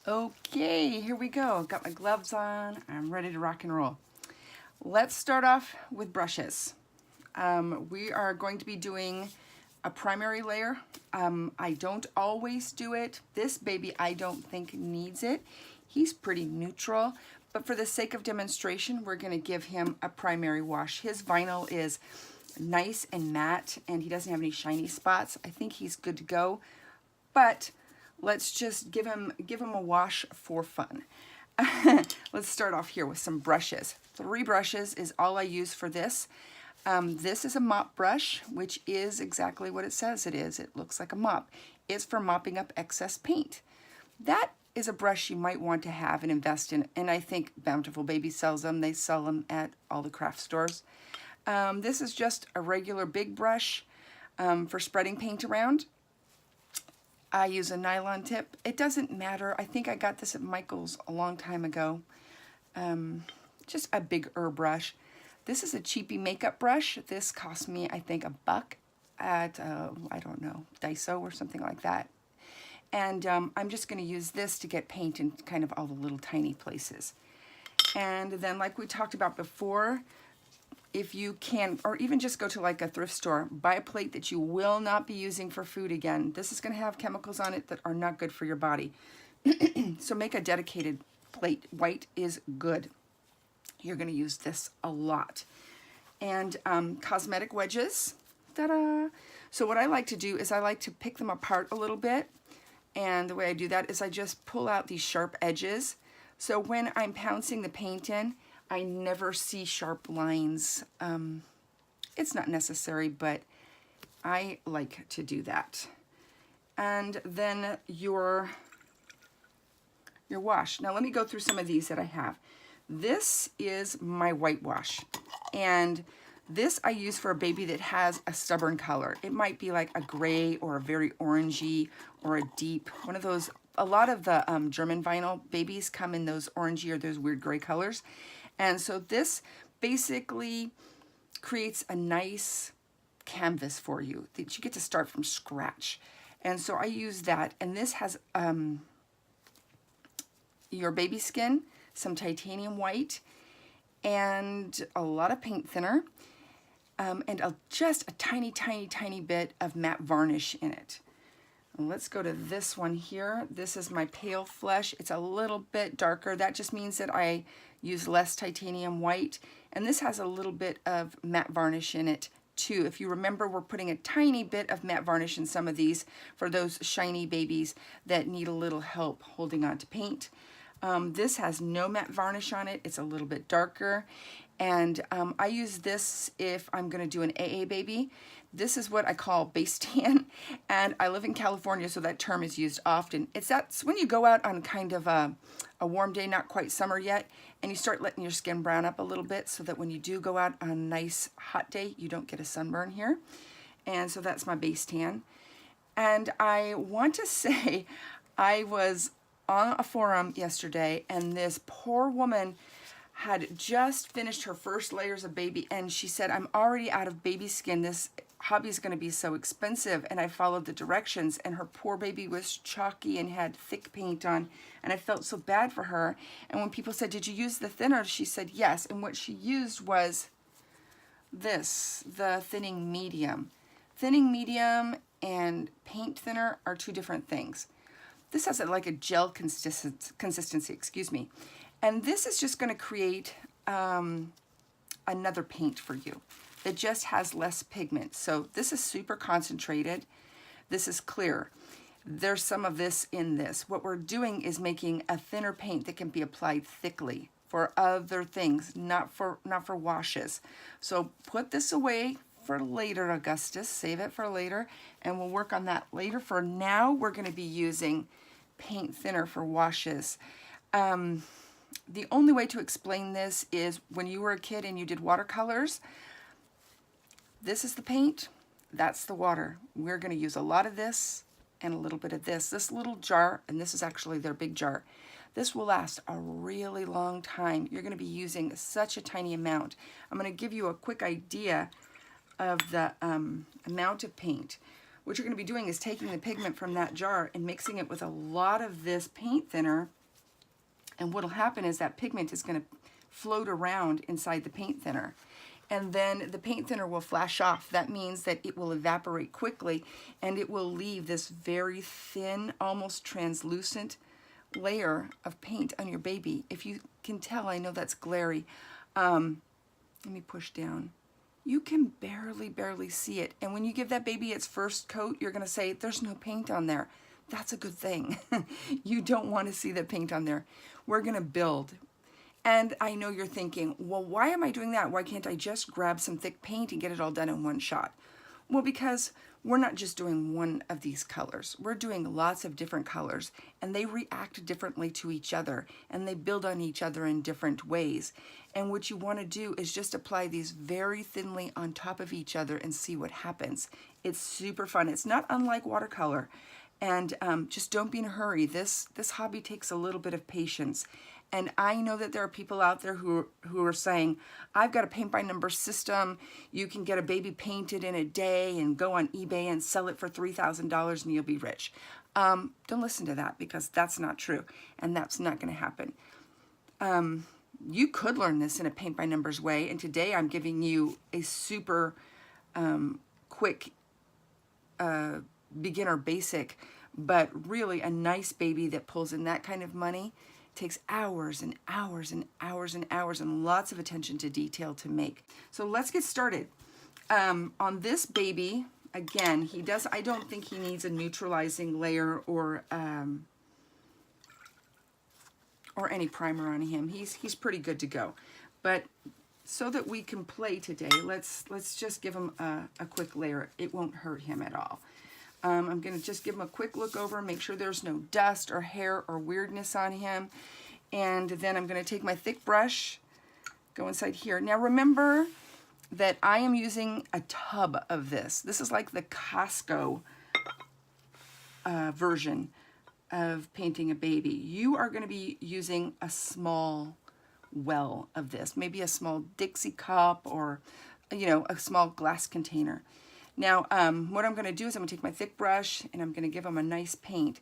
Okay, here we go. Got my gloves on. I'm ready to rock and roll. Let's start off with brushes. We are going to be doing a primary layer. I don't always do it. This baby I don't think needs it. He's pretty neutral, but for the sake of demonstration, we're going to give him a primary wash. His vinyl is nice and matte, and he doesn't have any shiny spots. I think he's good to go, but let's just give him a wash for fun. Let's start off here with some brushes. 3 brushes is all I use for this. This is a mop brush, which is exactly what it says it is. It looks like a mop. It's for mopping up excess paint. That is a brush you might want to have and invest in, and I think Bountiful Baby sells them. They sell them at all the craft stores. This is just a regular big brush for spreading paint around. I use a nylon tip. It doesn't matter. I think I got this at Michael's a long time ago. Just a bigger brush. This is a cheapy makeup brush. This cost me, I think, $1 at, I don't know, Daiso or something like that. And I'm just going to use this to get paint in kind of all the little tiny places. And then, like we talked about before, if you can, or even just go to like a thrift store, buy a plate that you will not be using for food again. This is going to have chemicals on it that are not good for your body. So make a dedicated plate. White is good. You're going to use this a lot. And cosmetic wedges. Ta-da! So what I like to do is I like to pick them apart a little bit. And the way I do that is I just pull out these sharp edges. So when I'm pouncing the paint in, I never see sharp lines. It's not necessary, but I like to do that. And then your wash. Now let me go through some of these that I have. This is my whitewash, and this I use for a baby that has a stubborn color. It might be like a gray or a very orangey or a deep, one of those. A lot of the German vinyl babies come in those orangey or those weird gray colors. And so this basically creates a nice canvas for you that you get to start from scratch. And so I use that. And this has your baby skin, some titanium white, and a lot of paint thinner, and just a tiny, tiny, tiny bit of matte varnish in it. Let's go to this one here. This is my pale flesh. It's a little bit darker. That just means that I use less titanium white. And this has a little bit of matte varnish in it too. If you remember, we're putting a tiny bit of matte varnish in some of these for those shiny babies that need a little help holding on to paint. This has no matte varnish on it. It's a little bit darker. And I use this if I'm going to do an AA baby. This is what I call base tan, and I live in California, so that term is used often. That's when you go out on kind of a warm day, not quite summer yet, and you start letting your skin brown up a little bit so that when you do go out on a nice hot day, you don't get a sunburn here. And so that's my base tan. And I want to say I was on a forum yesterday, and this poor woman had just finished her first layers of baby, and she said, I'm already out of baby skin. This hobby is going to be so expensive. And I followed the directions, and her poor baby was chalky and had thick paint on, and I felt so bad for her. And when people said, did you use the thinner? She said yes, and what she used was this, the thinning medium. Thinning medium and paint thinner are 2 different things. This has like a gel consistency, excuse me. And this is just going to create another paint for you that just has less pigment. So this is super concentrated. This is clear. There's some of this in this. What we're doing is making a thinner paint that can be applied thickly for other things, not for washes. So put this away for later, Augustus. Save it for later, and we'll work on that later. For now, we're going to be using paint thinner for washes. The only way to explain this is when you were a kid and you did watercolors, this is the paint, that's the water. We're going to use a lot of this and a little bit of this. This little jar, and this is actually their big jar, this will last a really long time. You're going to be using such a tiny amount. I'm going to give you a quick idea of the amount of paint. What you're going to be doing is taking the pigment from that jar and mixing it with a lot of this paint thinner And what'll happen is that pigment is going to float around inside the paint thinner. And then the paint thinner will flash off. That means that it will evaporate quickly and it will leave this very thin, almost translucent layer of paint on your baby. If you can tell, I know that's glary. Let me push down. You can barely see it. And when you give that baby its first coat, you're gonna say, there's no paint on there. That's a good thing. You don't want to see the paint on there. We're gonna build. And I know you're thinking, well, why am I doing that? Why can't I just grab some thick paint and get it all done in one shot? Well, because we're not just doing one of these colors. We're doing lots of different colors, and they react differently to each other, and they build on each other in different ways. And what you want to do is just apply these very thinly on top of each other and see what happens. It's super fun. It's not unlike watercolor. And just don't be in a hurry. This hobby takes a little bit of patience. And I know that there are people out there who are saying, I've got a paint by number system. You can get a baby painted in a day and go on eBay and sell it for $3,000 and you'll be rich. Don't listen to that, because that's not true. And that's not going to happen. You could learn this in a paint by numbers way. And today I'm giving you a super quick beginner basic, but really a nice baby that pulls in that kind of money. Takes hours and hours and hours and hours and lots of attention to detail to make. So let's get started. On this baby, again, I don't think he needs a neutralizing layer or any primer on him. He's pretty good to go. But so that we can play today, let's just give him a quick layer. It won't hurt him at all. I'm going to just give him a quick look over, make sure there's no dust or hair or weirdness on him. And then I'm going to take my thick brush, go inside here. Now remember that I am using a tub of this. This is like the Costco version of painting a baby. You are going to be using a small well of this, maybe a small Dixie cup or, a small glass container. Now, what I'm going to do is I'm going to take my thick brush and I'm going to give them a nice paint.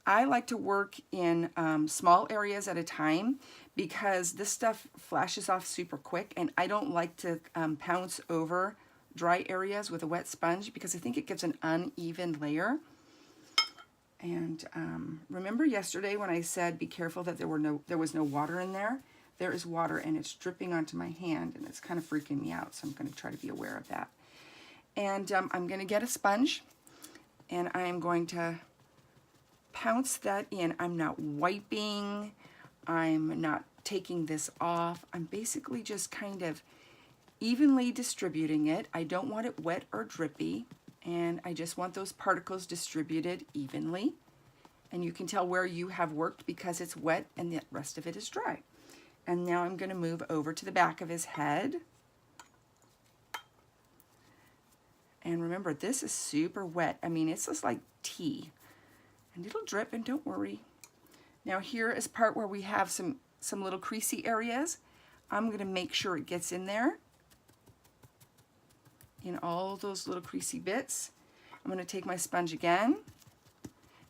I like to work in small areas at a time because this stuff flashes off super quick, and I don't like to pounce over dry areas with a wet sponge because I think it gives an uneven layer. And remember yesterday when I said be careful that there was no water in there? There is water and it's dripping onto my hand and it's kind of freaking me out, so I'm going to try to be aware of that. And I'm going to get a sponge and I am going to pounce that in. I'm not wiping. I'm not taking this off. I'm basically just kind of evenly distributing it. I don't want it wet or drippy, and I just want those particles distributed evenly. And you can tell where you have worked because it's wet and the rest of it is dry. And now I'm going to move over to the back of his head. And remember, this is super wet. I mean, it's just like tea. And it'll drip, and don't worry. Now here is part where we have some little creasy areas. I'm going to make sure it gets in there, in all those little creasy bits. I'm going to take my sponge again,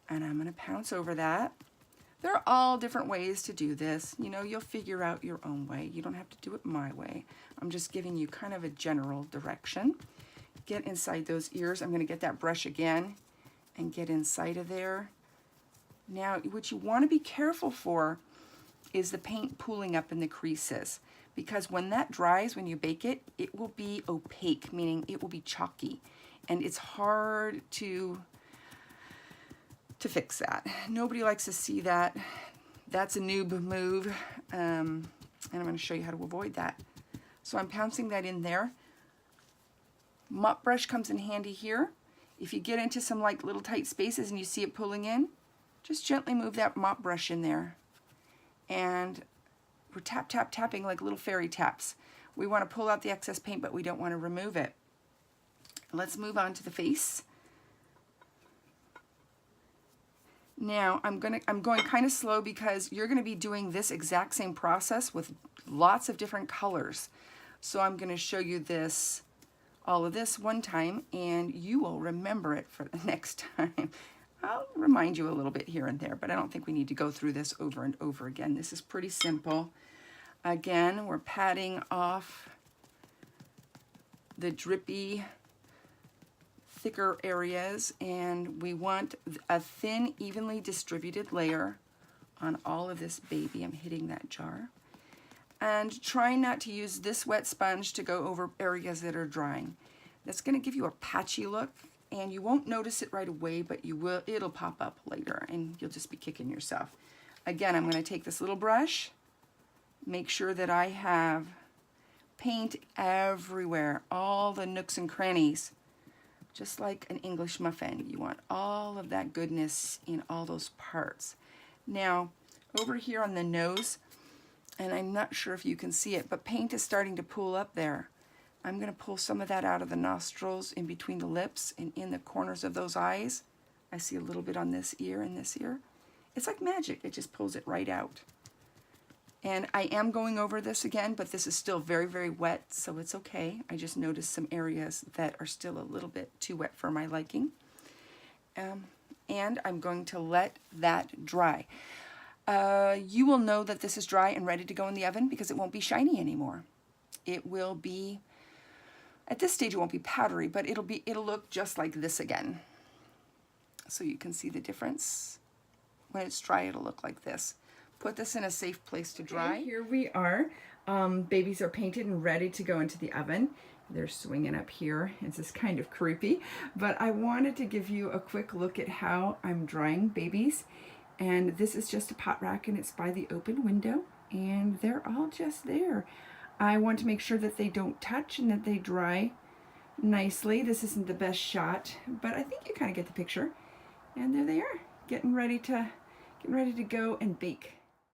and I'm going to pounce over that. There are all different ways to do this. You'll figure out your own way. You don't have to do it my way. I'm just giving you kind of a general direction. Get inside those ears. I'm going to get that brush again and get inside of there. Now, what you want to be careful for is the paint pooling up in the creases, because when that dries, when you bake it, it will be opaque, meaning it will be chalky, and it's hard to fix that. Nobody likes to see that. That's a noob move, and I'm going to show you how to avoid that. So I'm pouncing that in there. Mop brush comes in handy here. If you get into some like little tight spaces and you see it pulling in, just gently move that mop brush in there. And we're tapping like little fairy taps. We want to pull out the excess paint, but we don't want to remove it. Let's move on to the face. Now I'm going kind of slow because you're going to be doing this exact same process with lots of different colors. So I'm going to show you all of this one time, and you will remember it for the next time. I'll remind you a little bit here and there, but I don't think we need to go through this over and over again. This is pretty simple. Again, we're patting off the drippy, thicker areas, and we want a thin, evenly distributed layer on all of this baby. I'm hitting that jar. And try not to use this wet sponge to go over areas that are drying. That's going to give you a patchy look, and you won't notice it right away, but you will. It'll pop up later, and you'll just be kicking yourself. Again, I'm going to take this little brush, make sure that I have paint everywhere, all the nooks and crannies, just like an English muffin. You want all of that goodness in all those parts. Now, over here on the nose, and I'm not sure if you can see it, but paint is starting to pool up there. I'm going to pull some of that out of the nostrils, in between the lips, and in the corners of those eyes. I see a little bit on this ear and this ear. It's like magic. It just pulls it right out. And I am going over this again, but this is still very, very wet, so it's okay. I just noticed some areas that are still a little bit too wet for my liking. And I'm going to let that dry. You will know that this is dry and ready to go in the oven because it won't be shiny anymore. It will be, at this stage it won't be powdery, but it'll look just like this again. So you can see the difference. When it's dry, it'll look like this. Put this in a safe place to dry. Okay, here we are. Babies are painted and ready to go into the oven. They're swinging up here. It's just kind of creepy, but I wanted to give you a quick look at how I'm drying babies. And this is just a pot rack, and it's by the open window, and they're all just there. I want to make sure that they don't touch and that they dry nicely. This isn't the best shot, but I think you kind of get the picture. And there they are, getting ready to go and bake.